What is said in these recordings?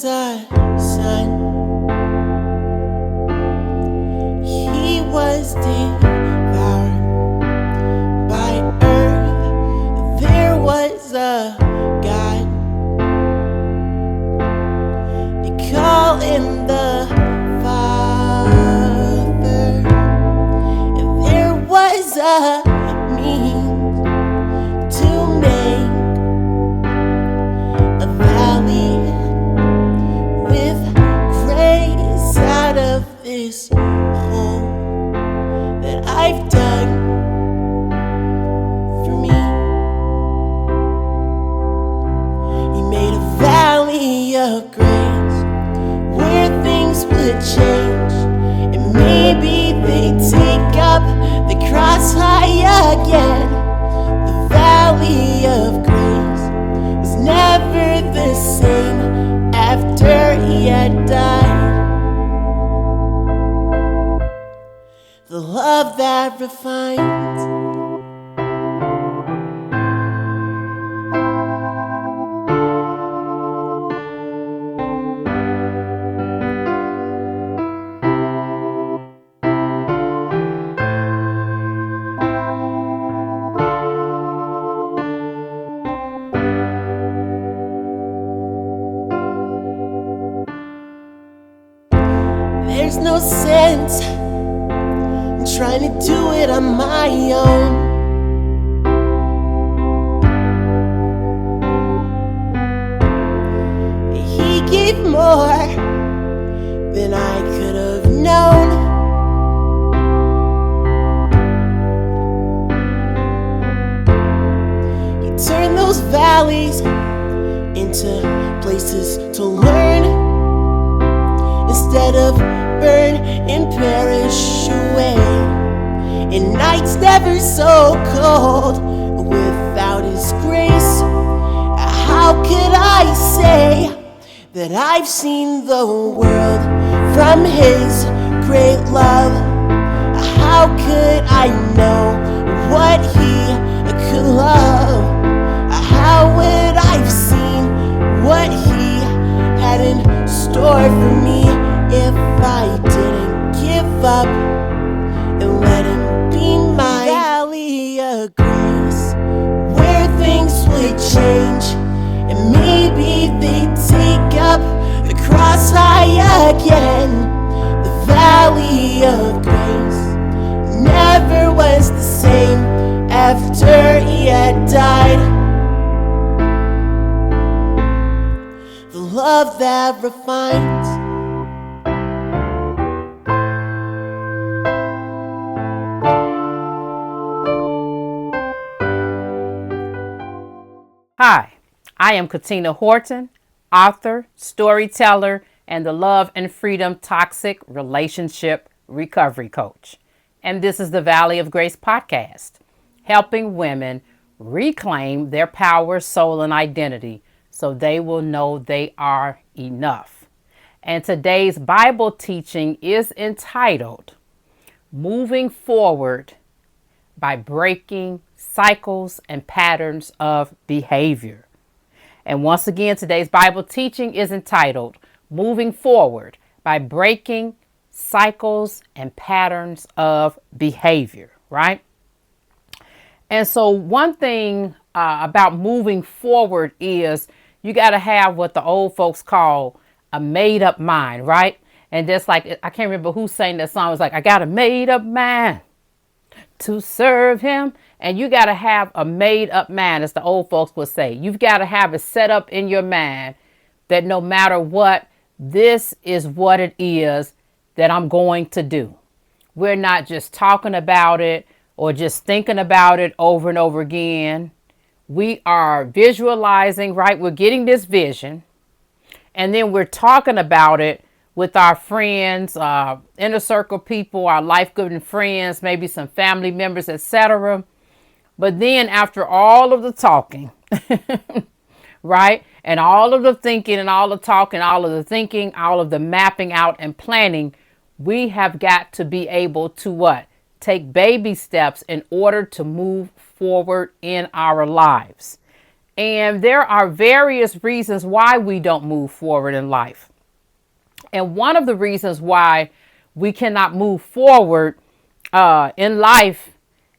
was a son. He was devoured by earth. There was a God. They call him the Father. And there was a means to make a valley with grace out of this hole that I've dug for me. He made a valley of grace where things would change, and maybe they'd take up the cross high again. The valley of grace was never the same after he had died. The love that refines. There's no sense in trying to do it on my own. He gave more than I could have known. He turned those valleys into places to learn, instead of burn and perish away. And nights never so cold without his grace. How could I say that I've seen the world from his great love? How could I know what he could love? How would I've seen what he had in store for me if I didn't give up and let him be my valley of grace, where things would change, and maybe they'd take up the cross high again. The valley of grace never was the same after he had died. The love that refines. Hi, I am Katina Horton, author, storyteller, and the Love and Freedom Toxic Relationship Recovery Coach. And this is the Valley of Grace podcast, helping women reclaim their power, soul, and identity so they will know they are enough. And today's Bible teaching is entitled, Moving Forward by Breaking Cycles and Patterns of Behavior. And once again, today's Bible teaching is entitled, Moving Forward by Breaking Cycles and Patterns of Behavior, right? And so one thing about moving forward is you got to have what the old folks call a made up mind, right? And just like, I can't remember who sang that song. It was like, I got a made up mind to serve him. And you got to have a made up mind, as the old folks would say. You've got to have it set up in your mind that no matter what, this is what it is that I'm going to do. We're not just talking about it or just thinking about it over and over again. We are visualizing, right? We're getting this vision, and then we're talking about it with our friends, inner circle people, our life-giving friends, maybe some family members, etc. But then after all of the talking, right, and all of the thinking and all the talking, all of the thinking, all of the mapping out and planning, we have got to be able to what? Take baby steps in order to move forward in our lives. And there are various reasons why we don't move forward in life. And one of the reasons why we cannot move forward in life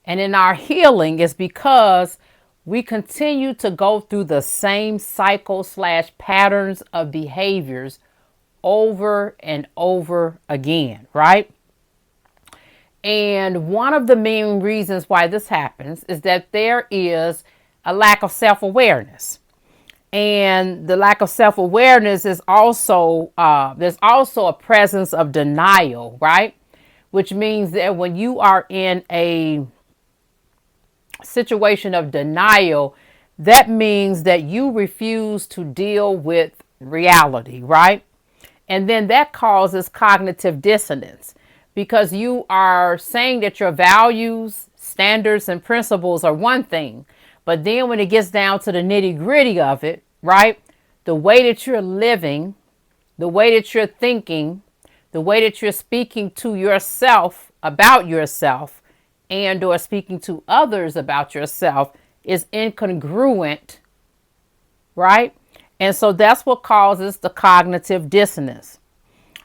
and in our healing is because we continue to go through the same cycle / patterns of behaviors over and over again, right? And one of the main reasons why this happens is that there is a lack of self-awareness. And the lack of self-awareness is also, there's also a presence of denial, right? Which means that when you are in a situation of denial, that means that you refuse to deal with reality, right? And then that causes cognitive dissonance because you are saying that your values, standards, and principles are one thing. But then when it gets down to the nitty gritty of it, right? The way that you're living, the way that you're thinking, the way that you're speaking to yourself about yourself and or speaking to others about yourself is incongruent, right? And so that's what causes the cognitive dissonance.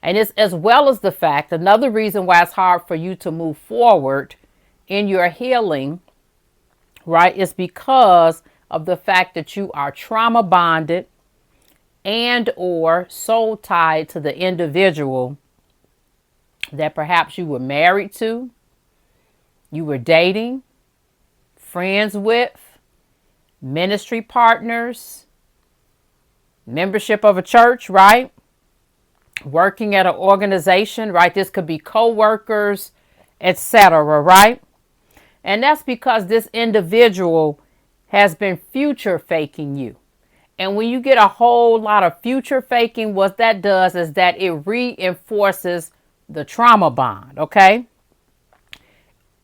And it's as well as the fact, another reason why it's hard for you to move forward in your healing, right, is because of the fact that you are trauma bonded and or soul tied to the individual that perhaps you were married to, you were dating, friends with, ministry partners, membership of a church, right? Working at an organization, right? This could be co-workers, etc., right? And that's because this individual has been future faking you. And when you get a whole lot of future faking, what that does is that it reinforces the trauma bond, okay?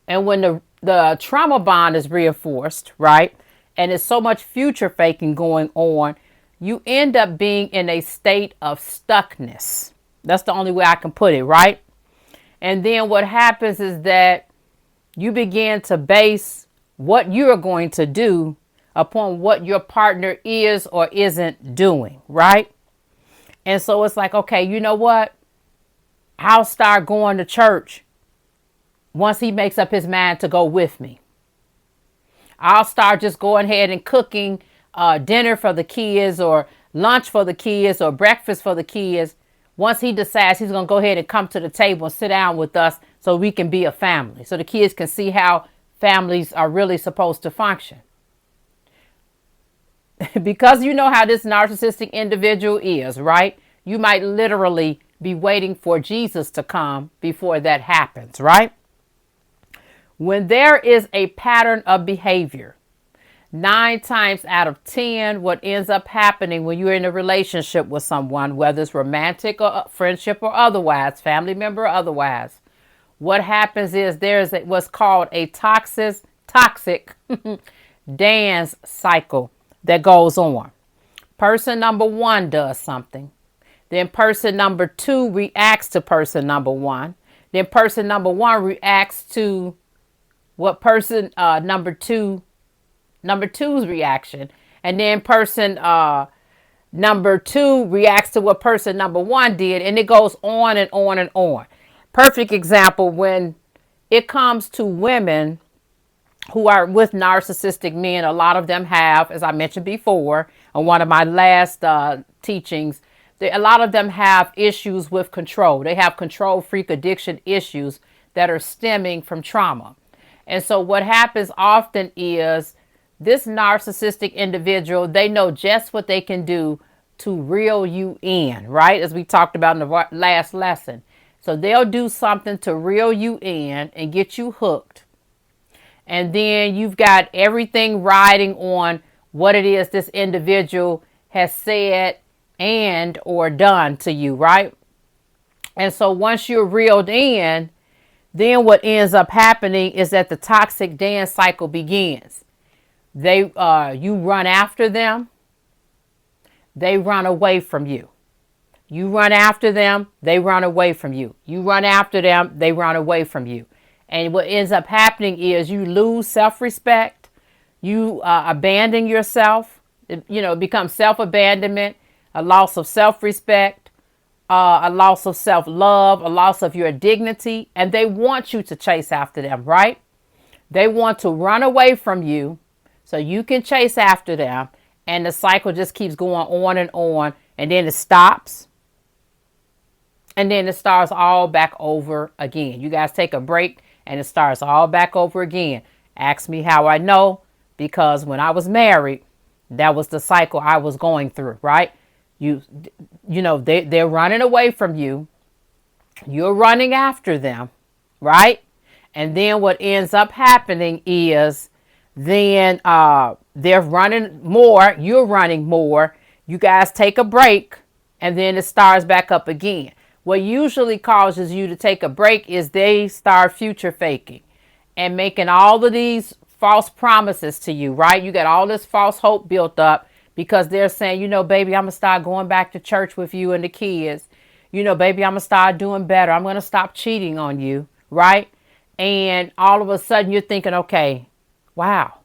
And when the trauma bond is reinforced, right? And there's so much future faking going on, you end up being in a state of stuckness. That's the only way I can put it, right? And then what happens is that you begin to base what you're going to do upon what your partner is or isn't doing, right? And so it's like, okay, you know what? I'll start going to church once he makes up his mind to go with me. I'll start just going ahead and cooking dinner for the kids or lunch for the kids or breakfast for the kids once he decides he's going to go ahead and come to the table and sit down with us so we can be a family, so the kids can see how families are really supposed to function. Because you know how this narcissistic individual is, right? You might literally be waiting for Jesus to come before that happens, right? When there is a pattern of behavior, 9 times out of 10, what ends up happening when you're in a relationship with someone, whether it's romantic or friendship or otherwise, family member or otherwise, what happens is there's what's called a toxic dance cycle that goes on. Person number 1 does something. Then person number 2 reacts to person number 1. Then person number 1 reacts to what person number 2's reaction. And then person number 2 reacts to what person number 1 did. And it goes on and on and on. Perfect example when it comes to women who are with narcissistic men. A lot of them have, as I mentioned before, on one of my last teachings, a lot of them have issues with control. They have control freak addiction issues that are stemming from trauma. And so what happens often is this narcissistic individual, they know just what they can do to reel you in, right? As we talked about in the last lesson. So they'll do something to reel you in and get you hooked. And then you've got everything riding on what it is this individual has said and or done to you, right? And so once you're reeled in, then what ends up happening is that the toxic dance cycle begins. You run after them. They run away from you. You run after them. They run away from you. You run after them. They run away from you. And what ends up happening is you lose self-respect. You abandon yourself. It becomes self-abandonment, a loss of self-respect, a loss of self-love, a loss of your dignity, and they want you to chase after them, right? They want to run away from you so you can chase after them, and the cycle just keeps going on, and then it stops, and then it starts all back over again. You guys take a break, and it starts all back over again. Ask me how I know, because when I was married, that was the cycle I was going through, right? They're running away from you. You're running after them, right? And then what ends up happening is then they're running more. You're running more. You guys take a break, and then it starts back up again. What usually causes you to take a break is they start future faking and making all of these false promises to you, right? You got all this false hope built up because they're saying, baby, I'm going to start going back to church with you and the kids. Baby, I'm going to start doing better. I'm going to stop cheating on you, right? And all of a sudden you're thinking, okay, wow,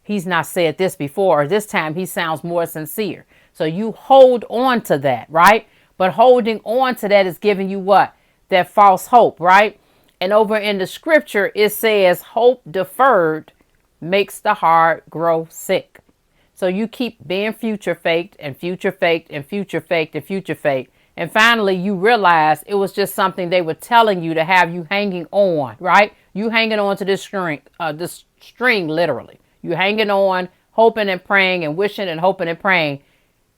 he's not said this before. Or this time he sounds more sincere. So you hold on to that, right? But holding on to that is giving you what? That false hope, right? And over in the scripture, it says hope deferred makes the heart grow sick. So you keep being future faked and future faked and future faked and future faked. And finally, you realize it was just something they were telling you to have you hanging on, right? You hanging on to this string, literally. You hanging on, hoping and praying and wishing and hoping and praying.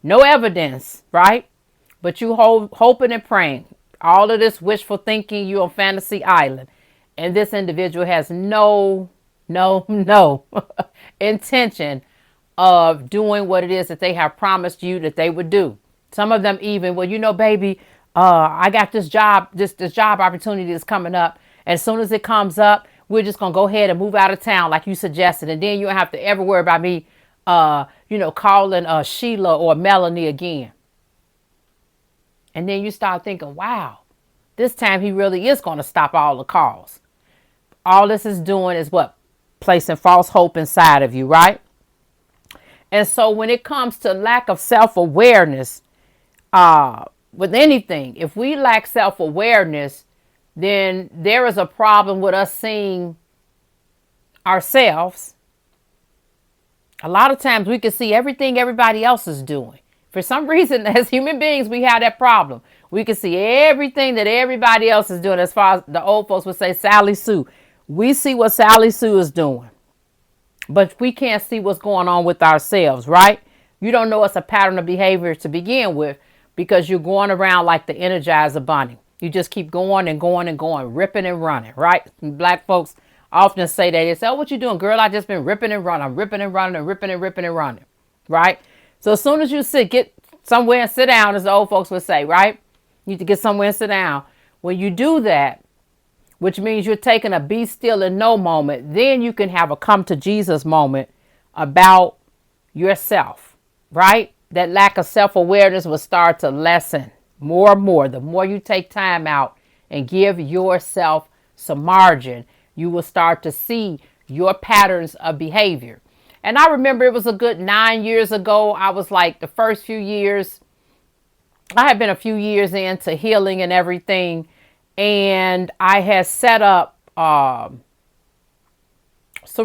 No evidence, right? But you hoping and praying. All of this wishful thinking, you on fantasy island. And this individual has no intention of doing what it is that they have promised you that they would do. Some of them even, baby, I got this job opportunity that's coming up. As soon as it comes up, we're just going to go ahead and move out of town like you suggested. And then you don't have to ever worry about me, calling Sheila or Melanie again. And then you start thinking, wow, this time he really is going to stop all the calls. All this is doing is what? Placing false hope inside of you, right? And so when it comes to lack of self-awareness, with anything, if we lack self-awareness, then there is a problem with us seeing ourselves. A lot of times we can see everything everybody else is doing. For some reason, as human beings, we have that problem. We can see everything that everybody else is doing. As far as the old folks would say, Sally Sue. We see what Sally Sue is doing, but we can't see what's going on with ourselves, right? You don't know it's a pattern of behavior to begin with because you're going around like the Energizer Bunny. You just keep going and going and going, ripping and running, right? And black folks often say that. They say, oh, what you doing, girl? I just been ripping and running. I'm ripping and running and ripping and ripping and running, right? So as soon as you get somewhere and sit down, as the old folks would say, right? You need to get somewhere and sit down. When you do that, which means you're taking a be still and know moment, then you can have a come to Jesus moment about yourself, right? That lack of self-awareness will start to lessen more and more. The more you take time out and give yourself some margin, you will start to see your patterns of behavior. And I remember it was a good 9 years ago. I was like the first few years, I had been a few years into healing and everything. And I had set up some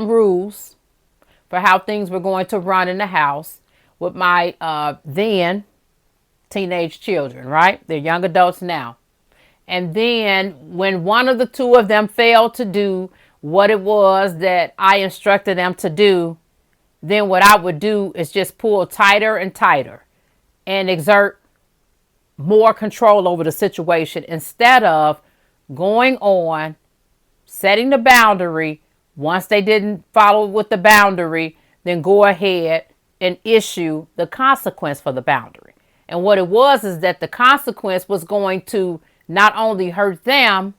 rules for how things were going to run in the house with my then teenage children, right? They're young adults now. And then when one of the two of them failed to do what it was that I instructed them to do, then what I would do is just pull tighter and tighter and exert more control over the situation instead of going on, setting the boundary. Once they didn't follow with the boundary, then go ahead and issue the consequence for the boundary. And what it was is that the consequence was going to not only hurt them,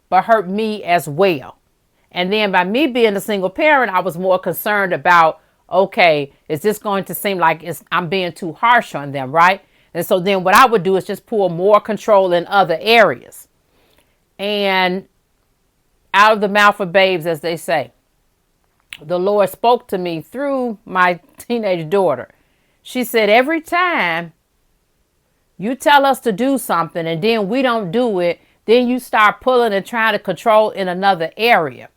but hurt me as well. And then by me being a single parent, I was more concerned about, okay, is this going to seem like I'm being too harsh on them, right? And so then what I would do is just pull more control in other areas. And out of the mouth of babes, as they say, the Lord spoke to me through my teenage daughter She said, every time you tell us to do something and then we don't do it, then you start pulling and trying to control in another area.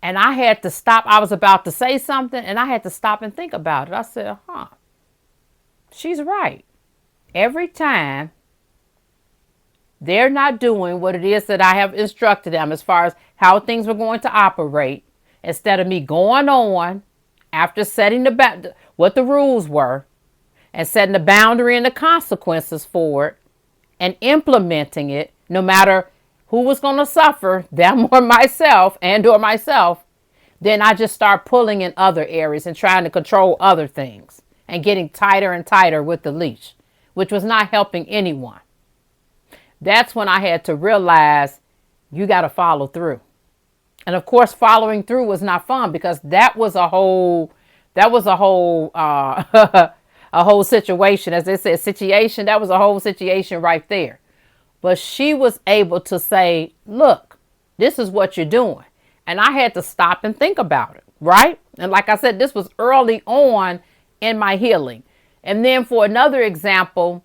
And I had to stop. I was about to say something and I had to stop and think about it. I said, she's right. Every time they're not doing what it is that I have instructed them as far as how things were going to operate, instead of me going on after setting what the rules were and setting the boundary and the consequences for it and implementing it, no matter who was going to suffer, them or myself, then I just start pulling in other areas and trying to control other things and getting tighter and tighter with the leash, which was not helping anyone. That's when I had to realize you got to follow through. And of course, following through was not fun, because that was a whole a whole situation. As they said, situation, that was a whole situation right there. But she was able to say, look, this is what you're doing. And I had to stop and think about it, right? And like I said, this was early on in my healing. And then for another example,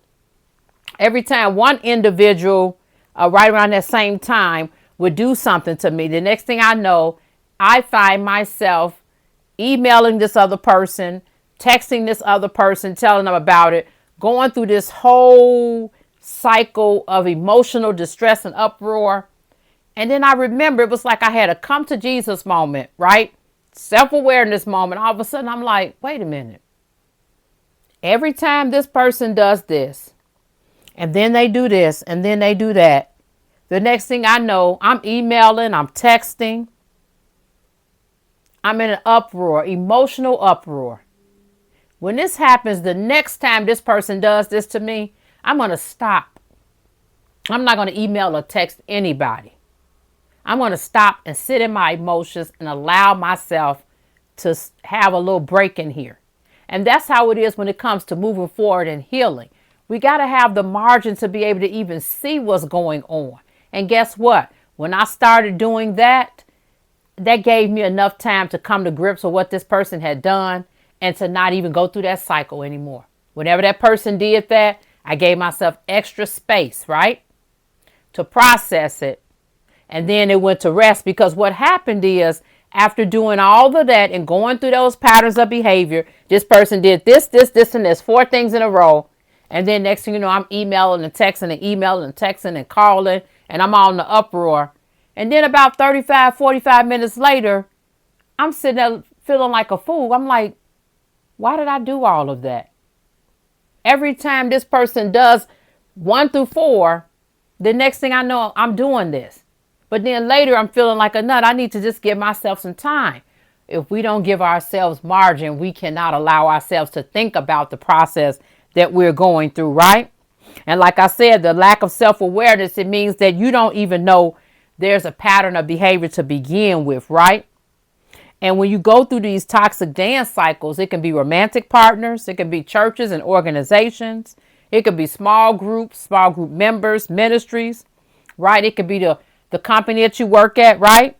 every time one individual right around that same time would do something to me, the next thing I know, I find myself emailing this other person, texting this other person, telling them about it, going through this whole cycle of emotional distress and uproar. And then I remember it was like I had a come to Jesus moment, right? Self-awareness moment. All of a sudden I'm like, wait a minute. Every time this person does this, and then they do this, and then they do that, the next thing I know, I'm emailing, I'm texting. I'm in an uproar, emotional uproar. When this happens, the next time this person does this to me, I'm going to stop. I'm not going to email or text anybody. I'm going to stop and sit in my emotions and allow myself to have a little break in here. And that's how it is when it comes to moving forward and healing. We got to have the margin to be able to even see what's going on. And guess what? When I started doing that, that gave me enough time to come to grips with what this person had done and to not even go through that cycle anymore. Whenever that person did that, I gave myself extra space, right, to process it. And then it went to rest, because what happened is, after doing all of that and going through those patterns of behavior, this person did this, and this, 4 things in a row. And then next thing you know, I'm emailing and texting and emailing and texting and calling, and I'm all in the uproar. And then about 35, 45 minutes later, I'm sitting there feeling like a fool. I'm like, why did I do all of that? Every time this person does 1 through 4, the next thing I know, I'm doing this. But then later I'm feeling like a nut. I need to just give myself some time. If we don't give ourselves margin, we cannot allow ourselves to think about the process that we're going through, right? And like I said, the lack of self-awareness, it means that you don't even know there's a pattern of behavior to begin with, right? And when you go through these toxic dance cycles, it can be romantic partners, it can be churches and organizations, it could be small group members, ministries, right? It could be the company that you work at, right?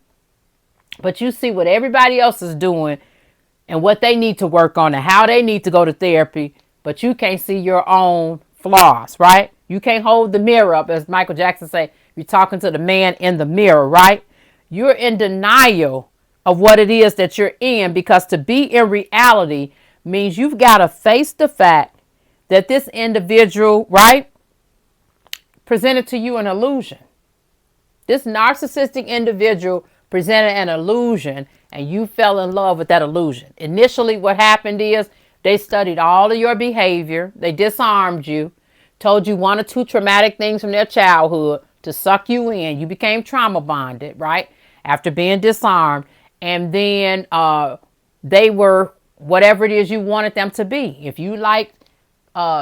But you see what everybody else is doing and what they need to work on and how they need to go to therapy, but you can't see your own flaws, right? You can't hold the mirror up, as Michael Jackson say. You're talking to the man in the mirror, right? You're in denial of what it is that you're in, because to be in reality means you've got to face the fact that this individual, right, presented to you an illusion. This narcissistic individual presented an illusion, and you fell in love with that illusion. Initially, what happened is they studied all of your behavior. They disarmed you, told you 1 or 2 traumatic things from their childhood to suck you in. You became trauma bonded, right, after being disarmed. And then they were whatever it is you wanted them to be. If you liked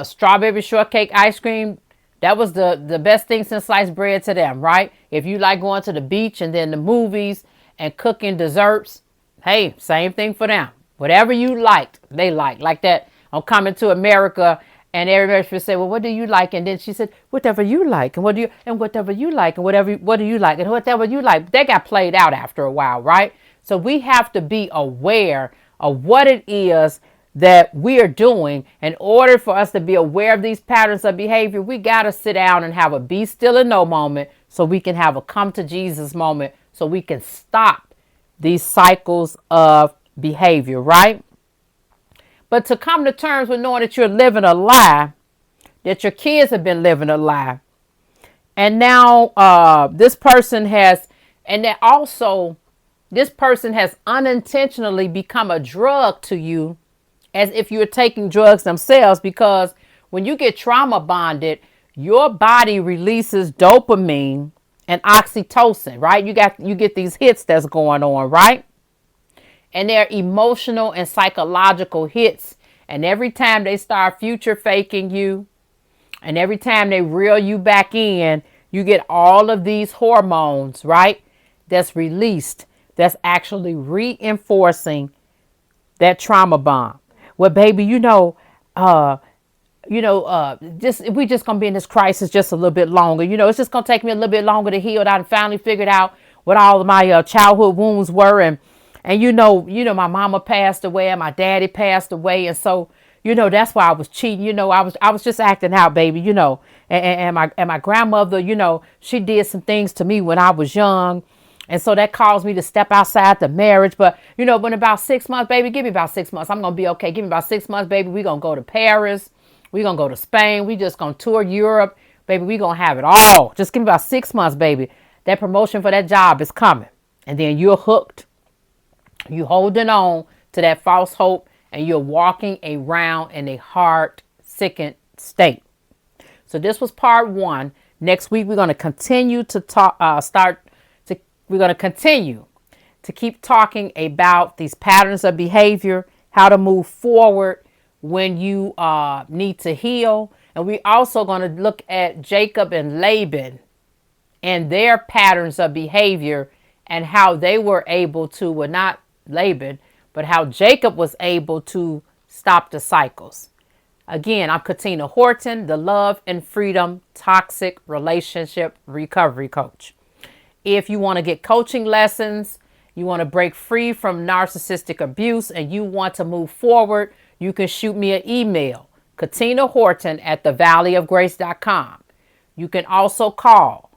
strawberry shortcake ice cream, that was the best thing since sliced bread to them, right? If you like going to the beach and then the movies and cooking desserts, hey, same thing for them. Whatever you liked, they liked. Like that on Coming to America, and everybody would say, well, what do you like? And then she said, whatever you like, and whatever you like, and what do you like, and whatever you like. They got played out after a while, right? So we have to be aware of what it is that we are doing, in order for us to be aware of these patterns of behavior, we got to sit down and have a be still and know moment so we can have a come to Jesus moment so we can stop these cycles of behavior, right? But to come to terms with knowing that you're living a lie, that your kids have been living a lie, and now this person has, and that also this person has unintentionally become a drug to you, as if you're taking drugs themselves, because when you get trauma bonded, your body releases dopamine and oxytocin, right? You get these hits that's going on, right? And they're emotional and psychological hits. And every time they start future faking you, and every time they reel you back in, you get all of these hormones, right? That's released, that's actually reinforcing that trauma bond. Well, baby, just we just gonna be in this crisis just a little bit longer. It's just gonna take me a little bit longer to heal. I finally figured out what all of my childhood wounds were, and my mama passed away and my daddy passed away, and so that's why I was cheating. I was just acting out, baby. And my grandmother, she did some things to me when I was young. And so that caused me to step outside the marriage. But, when about 6 months, baby, give me about 6 months. I'm going to be okay. Give me about 6 months, baby. We're going to go to Paris. We're going to go to Spain. We just going to tour Europe. Baby, we're going to have it all. Just give me about 6 months, baby. That promotion for that job is coming. And then you're hooked. You holding on to that false hope. And you're walking around in a heart-sickened state. So this was part 1. Next week, we're going to continue to we're going to continue to keep talking about these patterns of behavior, how to move forward when you need to heal. And we're also going to look at Jacob and Laban and their patterns of behavior and how they were able to, well, not Laban, but how Jacob was able to stop the cycles. Again, I'm Katina Horton, the Love and Freedom Toxic Relationship Recovery Coach. If you want to get coaching lessons, you want to break free from narcissistic abuse, and you want to move forward, you can shoot me an email, Katina Horton at thevalleyofgrace.com. You can also call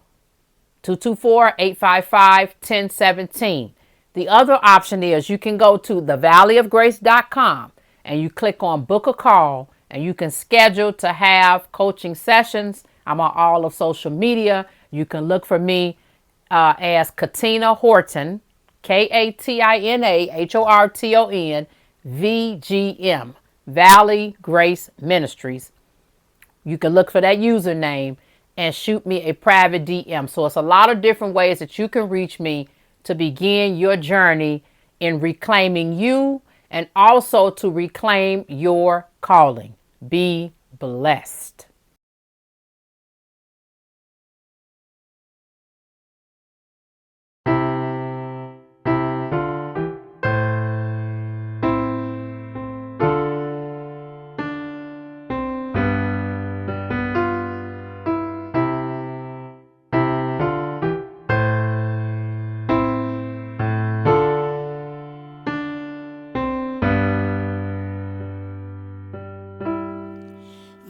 224-855-1017. The other option is you can go to thevalleyofgrace.com and you click on book a call, and you can schedule to have coaching sessions. I'm on all of social media. You can look for me as Katina Horton, KATINA HORTON, Valley Grace Ministries. You can look for that username and shoot me a private DM. So it's a lot of different ways that you can reach me to begin your journey in reclaiming you and also to reclaim your calling. Be blessed.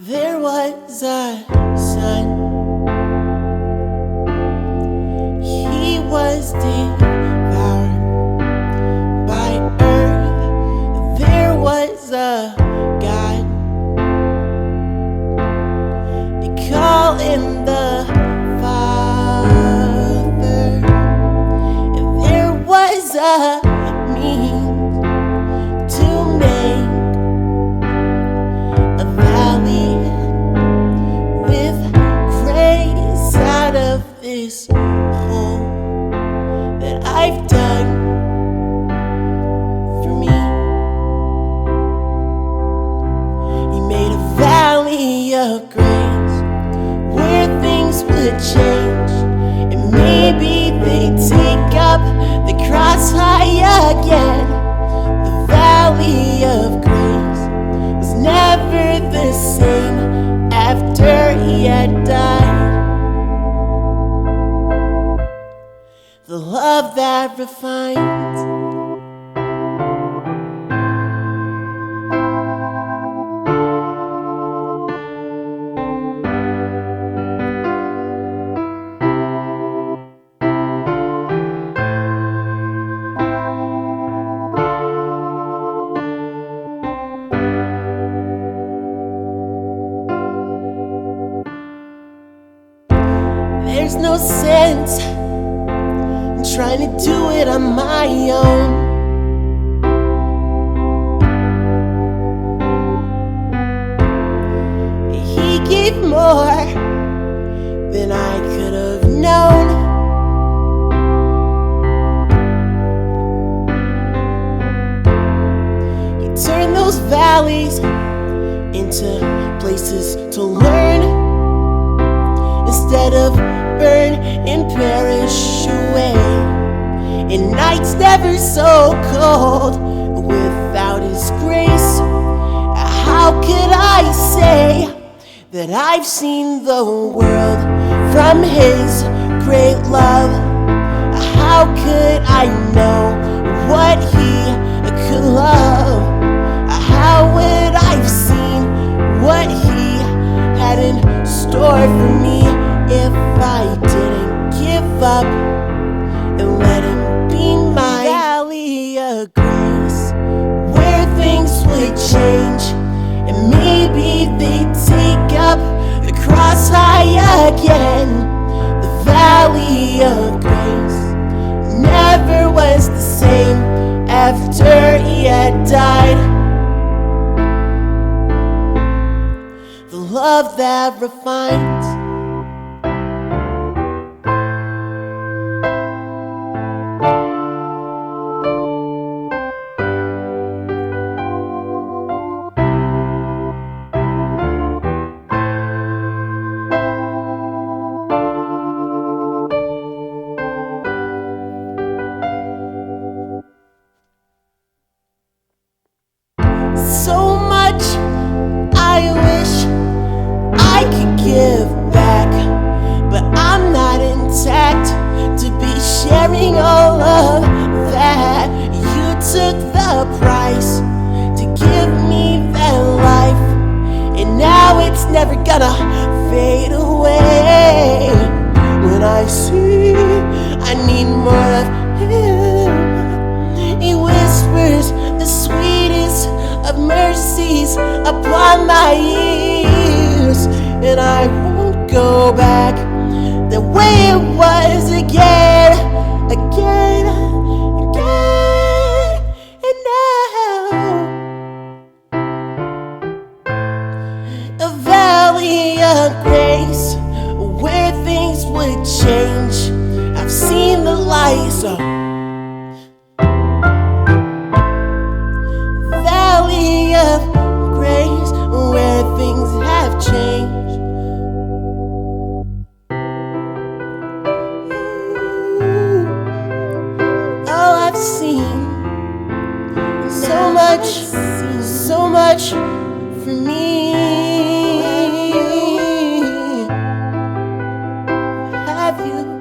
There was a son. He was devoured by earth. There was a God. They call him the Father. And there was a means to make a valley with grace out of this hole that I've dug for me. He made a valley of grace where things would change, and maybe they'd take up the cross high again. The valley of grace was never the same after he had died. The love that refines there's no sense in trying to do it on my own. He gave more than I could have known. He turned those valleys into places to learn, instead of burn and perish away. And nights never so cold without His grace. How could I say that I've seen the world from His great love? How could I know what He could love? How would I've seen what He had in store for me if I didn't give up and let Him be my valley of grace, where things would change and maybe they'd take up the cross high again? The valley of grace never was the same after He had died. The love that refines, so much I wish I could give back, but I'm not intact to be sharing all of that. You took the price to give me that life, and now it's never gonna fade away. When I see I need more of Him, He whispers the sweetest of mercies upon my ears, and I won't go back the way it was again, again, again. And now a valley of grace where things would change. I've seen the lights of valley of grace where things have changed. Oh, I've seen so much, so much for me. Have you?